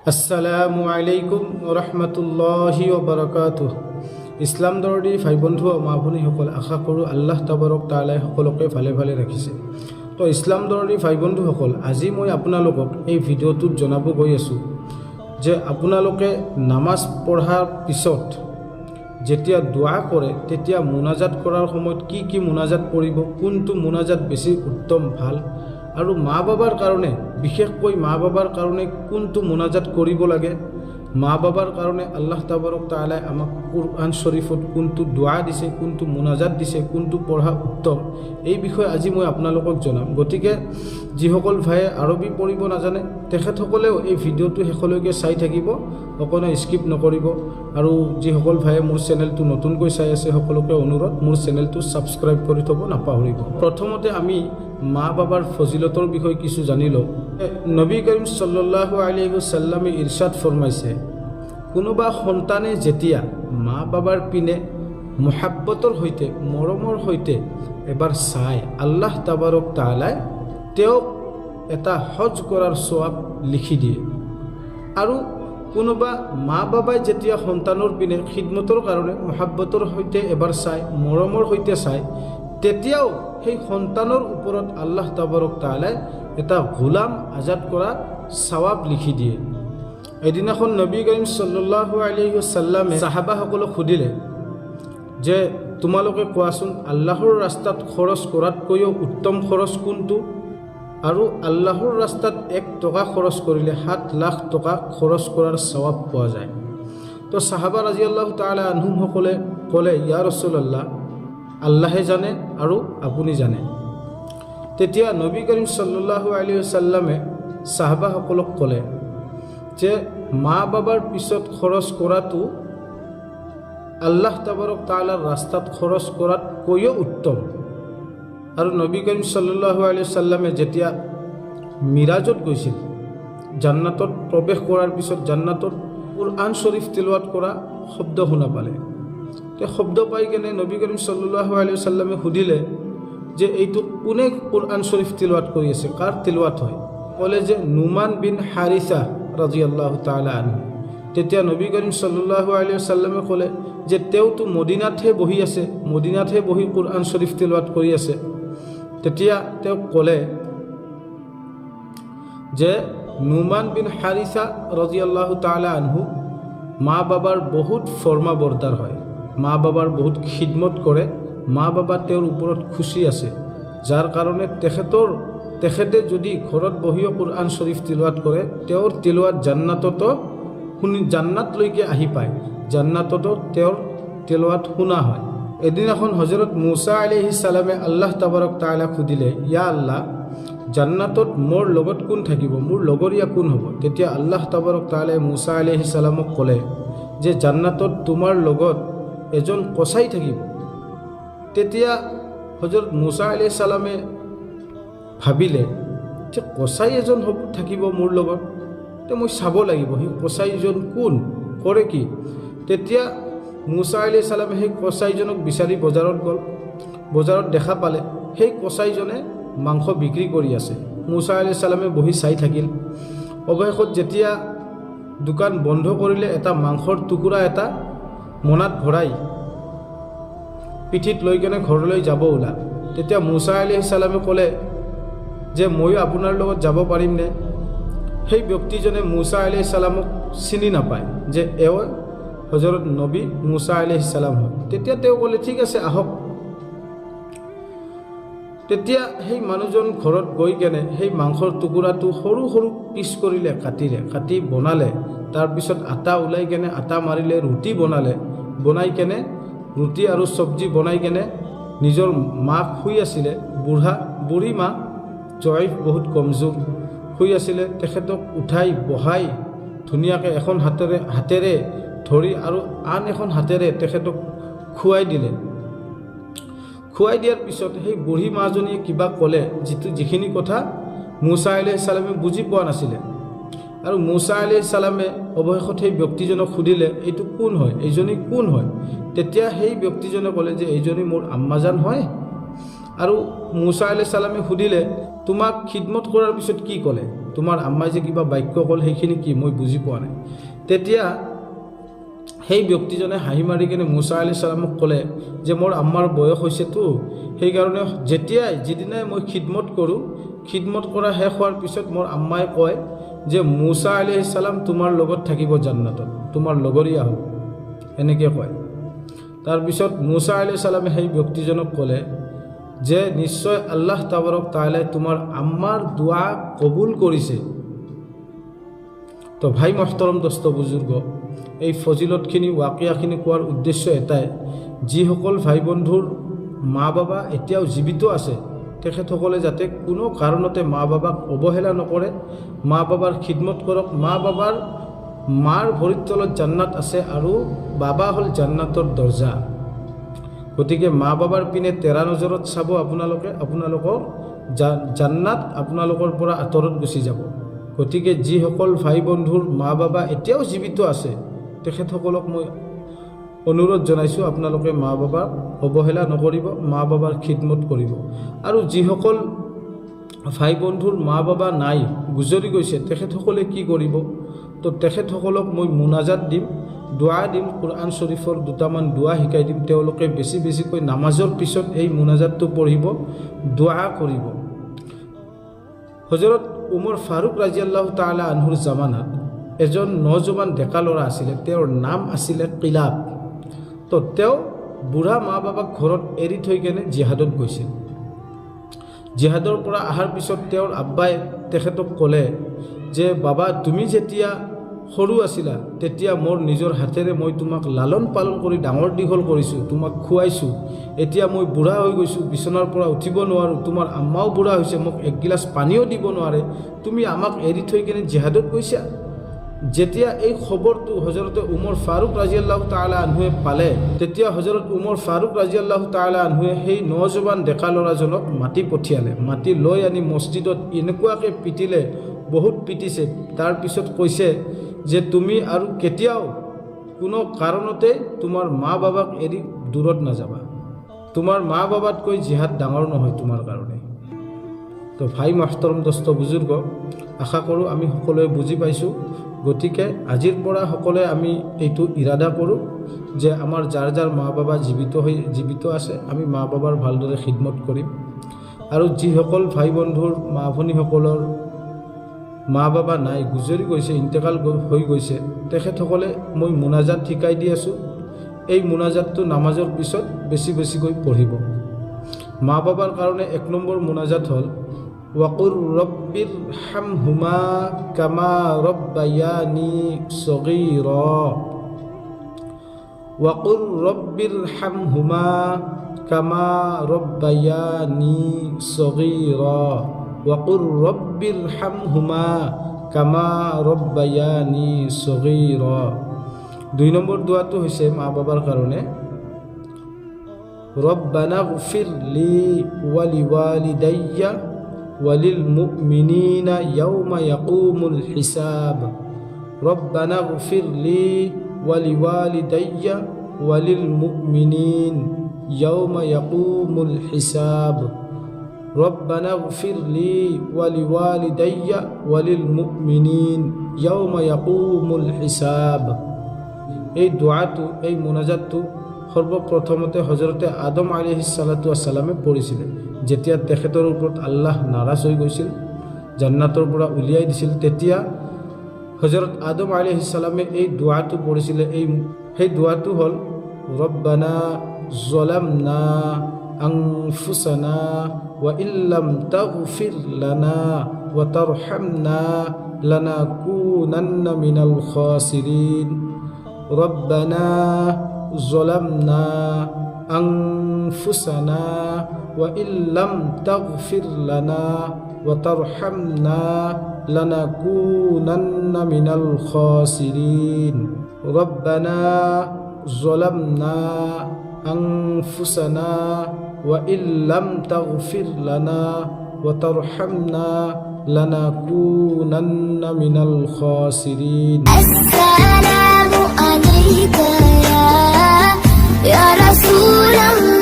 আসসালামু আলাইকুম ৰহমতুল্লাহি ওবাৰাকাতুহ। ইছলাম দৰদী ভাই বন্ধু মা ভনীসকল, আশা কৰোঁ আল্লাহ তাবাৰক তাআলাই সকলোকে ভালে ভালে ৰাখিছে। তো ইছলাম দৰদী ভাই বন্ধুসকল, আজি মই আপোনালোকক এই ভিডিঅ'টোত জনাব গৈ আছোঁ যে আপোনালোকে নামাজ পঢ়াৰ পিছত যেতিয়া দোৱা কৰে তেতিয়া মুনাজাত কৰাৰ সময়ত কি মুনাজাত কৰিব, কোনটো মুনাজাত বেছি উত্তম ভাল, আৰু মা বাবাৰ কাৰণে বিশেষকৈ মা বাবাৰ কাৰণে কোনটো মুনাজাত কৰিব লাগে, মা বাবাৰ কাৰণে আল্লাহ তাবাৰক তাআলাই আমাক কুৰআন শৰীফত কোনটো দোৱা দিছে, কোনটো মুনাজাত দিছে, কোনটো পঢ়া উত্তম, এই বিষয়ে আজি মই আপোনালোকক জনাম। গতিকে যিসকল ভাইয়ে আৰবী পঢ়িব নাজানে তেখেতসকলেও এই ভিডিঅ'টো শেষলৈকে চাই থাকিব, অকণো স্কিপ নকৰিব। আৰু যিসকল ভাইয়ে মোৰ চেনেলটো নতুনকৈ চাই আছে সকলোকে অনুৰোধ, মোৰ চেনেলটো ছাবস্ক্ৰাইব কৰি থ'ব নাপাহৰিব। প্ৰথমতে আমি মা বাবাৰ ফজিলতৰ বিষয়ে কিছু জানি লওঁ। নবী কৰিম সাল্লাল্লাহু আলাইহি ওয়াসাল্লামে ইৰশাদ ফৰমাইছে, কোনোবা সন্তানে যেতিয়া মা বাবাৰ পিনে মহাব্বতৰ সৈতে মৰমৰ সৈতে এবাৰ চাই আল্লাহ তাবাৰক তাআলাই তেওঁক এটা হজ কৰাৰ সৱাব লিখি দিয়ে। আৰু কোনোবা মা বাবাই যেতিয়া সন্তানৰ পিনে খিদমতৰ কাৰণে মহাব্বতৰ সৈতে এবাৰ চায়, মৰমৰ সৈতে চায়, তেতিয়াও সেই সন্তানৰ ওপৰত আল্লাহ তাবাৰক তাআলাই এটা গোলাম আজাদ কৰা সৱাব লিখি দিয়ে। এদিনাখন নবী কৰিম সাল্লাল্লাহু আলাইহি ওয়াসাল্লামে সাহাবাসকলক সুধিলে যে তোমালোকে কোৱাচোন আল্লাহৰ ৰাস্তাত খৰচ কৰাতকৈও উত্তম খৰচ কোনটো, আৰু আল্লাহৰ ৰাস্তাত 1 টকা খৰচ কৰিলে 7 লাখ টকা খৰচ কৰাৰ সৱাব পোৱা যায়। তো সাহাবা ৰাদিয়াল্লাহু তাআলা আনহুমসকলে ক'লে, ইয়া ৰাছূলুল্লাহ, আল্লাহে জানে আৰু আপুনি জানে। তেতিয়া নবী কৰিম সাল্লাল্লাহু আলাইহি ওয়াসাল্লামে সাহাবাসকলক ক'লে যে মা বাবাৰ পিছত খৰচ কৰাটো আল্লাহ তাবাৰক তাআলাৰ ৰাস্তাত খৰচ কৰাতকৈও উত্তম। আৰু নবী কৰিম সাল্লাল্লাহু আলাইহি ওয়াসাল্লামে যেতিয়া মিৰাজত গৈছিল, জান্নাতত প্ৰৱেশ কৰাৰ পিছত জান্নাতত কুৰআন শৰীফ তিলাৱাত কৰা শব্দ শুনা পালে। তে শব্দ পাই কেনে নবী কৰিম সাল্লাল্লাহু আলাইহি ওয়াসাল্লামে সুধিলে যে এইটো কোনে কুৰআন শৰীফ তিলাৱাত কৰি আছে, কাৰ তিলাৱাত হয়? ক'লে যে নুমান বিন হাৰিছা ৰাদিয়াল্লাহু তাআলা আনহু। তেতিয়া নবী কৰিম সাল্লাল্লাহু আলাইহি ওয়াসাল্লামে ক'লে যে তেওঁতো মদিনাতহে বহি আছে, মদিনাতহে বহি কুৰআন শৰীফ তিলাৱাত কৰি আছে। তেতিয়া তেওঁ ক'লে যে নুমান বিন হাৰিছা ৰাদিয়াল্লাহু তাআলা আনহু মা বাবাৰ বহুত ফৰমা বৰদাৰ হয়, মা বাবাৰ বহুত খিদমত কৰে, মা বাবা তেওঁৰ ওপৰত খুচি আছে, যাৰ কাৰণে তেখেতে যদি ঘৰত বহিও কুৰআন শৰীফ তিলাৱাত কৰে তেওঁৰ তিলাৱাত জান্নাতলৈকে আহি পায়, জান্নাততো তেওঁৰ তিলাৱাত শুনা হয়। এদিনাখন হজৰত মুছা আলাইহিস সালামে আল্লাহ তাবাৰক তাআলাক সুধিলে, ইয়া আল্লাহ, জান্নাতত মোৰ লগত কোন থাকিব, মোৰ লগৰীয়া কোন হ'ব? তেতিয়া আল্লাহ তাবাৰক তাআলাই মুছা আলাইহিস সালামক ক'লে যে জান্নাতত তোমাৰ লগত এজন কচাই থাকিব। তেতিয়া হজৰত মুছা আলাইহিস সালামে ভাবিলে যে কচাই এজন থাকিব মোৰ লগত, তে মই চাব লাগিব সেই কচাইজন কোন, কৰে কি। তেতিয়া মুছা আলাইহিস সালামে সেই কচাইজনক বিচাৰি বজাৰত গ'ল, বজাৰত দেখা পালে সেই কচাইজনে মাংস বিক্ৰী কৰি আছে। মুছা আলাইহিস সালামে বহি চাই থাকিল। অৱশেষত যেতিয়া দোকান বন্ধ কৰিলে, এটা মাংসৰ টুকুৰা এটা মোনাত ভৰাই পিঠিত লৈ কেনে ঘৰলৈ যাব ওলাল। তেতিয়া মুছা আলাইহিস সালামে ক'লে যে ময়ো আপোনাৰ লগত যাব পাৰিমনে? সেই ব্যক্তিজনে মুছা আলাইহিস সালামক চিনি নাপায় যে এওঁ হজৰত নবী মুছা আলাইহিস সালাম হয়। তেতিয়া তেওঁ ক'লে ঠিক আছে আহক। তেতিয়া সেই মানুহজন ঘৰত গৈ কেনে সেই মাংসৰ টুকুৰাটো সৰু সৰু পিচ কৰিলে, কাটি বনালে, তাৰপিছত আটা ওলাই কেনে আটা মাৰিলে, ৰুটি বনালে, বনাই কেনে ৰুটি আৰু চব্জি বনাই কেনে নিজৰ মাক শুই আছিলে, বুঢ়ী মা জয়ীফ বহুত কমজোৰ শুই আছিলে, তেখেতক উঠাই বহাই ধুনীয়াকৈ এখন হাতেৰে ধৰি আৰু আন এখন হাতেৰে তেখেতক খুৱাই দিলে। খুৱাই দিয়াৰ পিছত সেই বুঢ়ী মাজনীয়ে কিবা ক'লে, যিখিনি কথা মুছা আলাইহিস সালামে বুজি পোৱা নাছিলে। আৰু মুছা আলাইহিস সালামে অৱশেষত সেই ব্যক্তিজনক সুধিলে এইটো কোন হয়, এইজনী কোন হয়? তেতিয়া সেই ব্যক্তিজনে ক'লে যে এইজনী মোৰ আম্মাজান হয়। আৰু মুছা আলাইহিস সালামে সুধিলে তোমাক খিদমত কৰাৰ পিছত কি ক'লে? তোমাৰ আম্মাই যে কিবা বাক্য ক'ল সেইখিনি কি মই বুজি পোৱা নাই। তেতিয়া সেই ব্যক্তিজনে হাঁহি মাৰি কিনে মুছা আলাইহিছ সালামক ক'লে যে মোৰ আম্মাৰ বয়স হৈছেতো, সেইকাৰণে যিদিনাই মই খিদমত কৰোঁ, খিদমত কৰা শেষ হোৱাৰ পিছত মোৰ আম্মাই কয় যে মুছা আলাইহিছ সালাম তোমাৰ লগত থাকিব জান্নাতত, তোমাৰ লগৰীয়া হ'ব, এনেকৈ কয়। তাৰপিছত মুছা আলাইহিছ সালামে সেই ব্যক্তিজনক ক'লে যে নিশ্চয় আল্লাহ তাবাৰক তাআলাই তোমাৰ আম্মাৰ দোৱা কবুল কৰিছে। তো ভাই মহতৰম দোস্ত বুজুৰ্গ, এই ফজিলতখিনি ৱাকিয়াখিনি কোৱাৰ উদ্দেশ্য এটাই, যিসকল ভাই বন্ধুৰ মা বাবা এতিয়াও জীৱিত আছে তেখেতসকলে যাতে কোনো কাৰণতে মা বাবাক অৱহেলা নকৰে, মা বাবাৰ খিদমত কৰক। মাৰ ভৰিৰ তলত জান্নাত আছে আৰু বাবা হ'ল জান্নাতৰ দৰ্জা। গতিকে মা বাবাৰ পিনে তেৰা নজৰত চাব আপোনালোকৰ জান্নাত আপোনালোকৰ পৰা আঁতৰত গুচি যাব। গতিকে যিসকল ভাই বন্ধুৰ মা বাবা এতিয়াও জীৱিত আছে তেখেতসকলক মই অনুৰোধ জনাইছোঁ আপোনালোকে মা বাবাক অৱহেলা নকৰিব, মা বাবাৰ খিদমত কৰিব। আৰু যিসকল ভাই বন্ধুৰ মা বাবা নাই, গুজৰি গৈছে, তেখেতসকলে কি কৰিব? তো তেখেতসকলক মই মুনাজাত দিম, দোৱা দিম, কোৰআন শৰীফৰ দুটামান দোৱা শিকাই দিম। তেওঁলোকে বেছিকৈ নামাজৰ পিছত এই মুনাজাতটো পঢ়িব, দোৱা কৰিব। হজৰত উমৰ ফাৰুক ৰাজিয়াল্লাহু তাআলা আনহুৰ জামানাত এজন নজৱান ডেকা ল'ৰা আছিলে, তেওঁৰ নাম আছিলে কিলাব। তো তেওঁ বুঢ়া মা বাবাক ঘৰত এৰি থৈ কেনে জিহাদত গৈছিল। জিহাদৰ পৰা অহাৰ পিছত তেওঁৰ আব্বাই তেখেতক ক'লে যে বাবা, তুমি যেতিয়া সৰু আছিলা তেতিয়া মোৰ নিজৰ হাতেৰে মই তোমাক লালন পালন কৰি ডাঙৰ দীঘল কৰিছোঁ, তোমাক খুৱাইছোঁ। এতিয়া মই বুঢ়া হৈ গৈছোঁ, বিচনাৰ পৰা উঠিব নোৱাৰোঁ, তোমাৰ আম্মাও বুঢ়া হৈছে, মোক এক গিলাচ পানীও দিব নোৱাৰে, তুমি আমাক এৰি থৈ কেনে জিহাদত গৈছা। যেতিয়া এই খবৰটো হজৰতে উমৰ ফাৰুক ৰাজিয়াল্লাহু তাআলা আনহুৱে পালে, তেতিয়া হজৰত উমৰ ফাৰুক ৰাজিয়াল্লাহু তাআলা আনহুৱে সেই নজৱান ডেকা ল'ৰাজনক মাতি পঠিয়ালে। মাতি লৈ আনি মছজিদত এনেকুৱাকৈ পিটিলে, বহুত পিটিছে। তাৰপিছত কৈছে যে তুমি আৰু কেতিয়াও কোনো কাৰণতে তোমাৰ মা বাবাক এৰি দূৰত নাযাবা, তোমাৰ মা বাবাতকৈ জিহাদ ডাঙৰ নহয় তোমাৰ কাৰণে। তো ভাই মহতৰম দোস্ত বুজুৰ্গ, আশা কৰোঁ আমি সকলোৱে বুজি পাইছোঁ। গতিকে আজিৰ পৰা সকলোৱে আমি এইটো ইৰাদা কৰোঁ যে আমাৰ যাৰ যাৰ মা বাবা জীৱিত আছে আমি মা বাবাৰ ভালদৰে খিদমত কৰিম। আৰু যিসকল ভাই বন্ধুৰ মা ভনীসকলৰ মা বাবা নাই, গুজৰি গৈছে, ইন্তেকাল হৈ গৈছে, তেখেতসকলে মই মুনাজাত শিকাই দি আছোঁ। এই মুনাজাতটো নামাজৰ পিছত বেছিকৈ পঢ়িব। মা বাবাৰ কাৰণে 1 নম্বৰ মুনাজাত হ'ল ওয়াকুৰ ৰব্বিৰ হামহুমা কামা ৰব্বায়ানি সগীৰা। ওয়াকুৰ ৰব্বিৰ হামহুমা কামা ৰব্বায়ানি সগীৰা। ওয়াকুৰ ৰব্বিৰ হামহুমা কামা ৰব্বায়ানি সগীৰা। 2 নম্বৰ দোয়াটো হৈছে মা বাবাৰ কাৰণে রব্বানা গফির লি ওয়ালিওয়ালিদাইয়া ওয়ালিল মুমিনিনা ইয়াউমা ইয়াকুমুল হিসাব। রব্বানা গফির লি ওয়ালিওয়ালিদাইয়া ওয়ালিল মুমিনিন ইয়াউমা ইয়াকুমুল হিসাব। রব্বানা গফির লি ওয়ালিওয়ালিদাইয়া ওয়ালিল মুমিনিন ইয়াউমা ইয়াকুমুল হিসাব। এই দোয়াটো, এই মুনাজাতটো সৰ্বপ্ৰথমতে হজৰতে আদম আলাইহিস সালাতু ওয়াসসালামে পঢ়িছিলে। যেতিয়া তেখেতৰ ওপৰত আল্লাহ নাৰাজ হৈ গৈছিল, জান্নাতৰ পৰা উলিয়াই দিছিল, তেতিয়া হজৰত আদম আলাইহিস সালামে এই দোয়াটো পঢ়িছিলে। সেই দোয়াটো হ'ল ৰব্বানা যালামনা আনফুসানা ওয়া ইল্লাম তাগফির লানা ওয়া তারহামনা লানাকুনান্না মিনাল খাসিরিন। রব্বানা যালামনা আনফুসানা ওয়া ইল্লাম তাগফির লানা ওয়া তারহামনা লানাকুনান্না মিনাল খাসিরিন। রব্বানা যালামনা أنفسنا وإن لم تغفر لنا وترحمنا لنكونن من الخاسرين. السلام عليك يا رسول الله.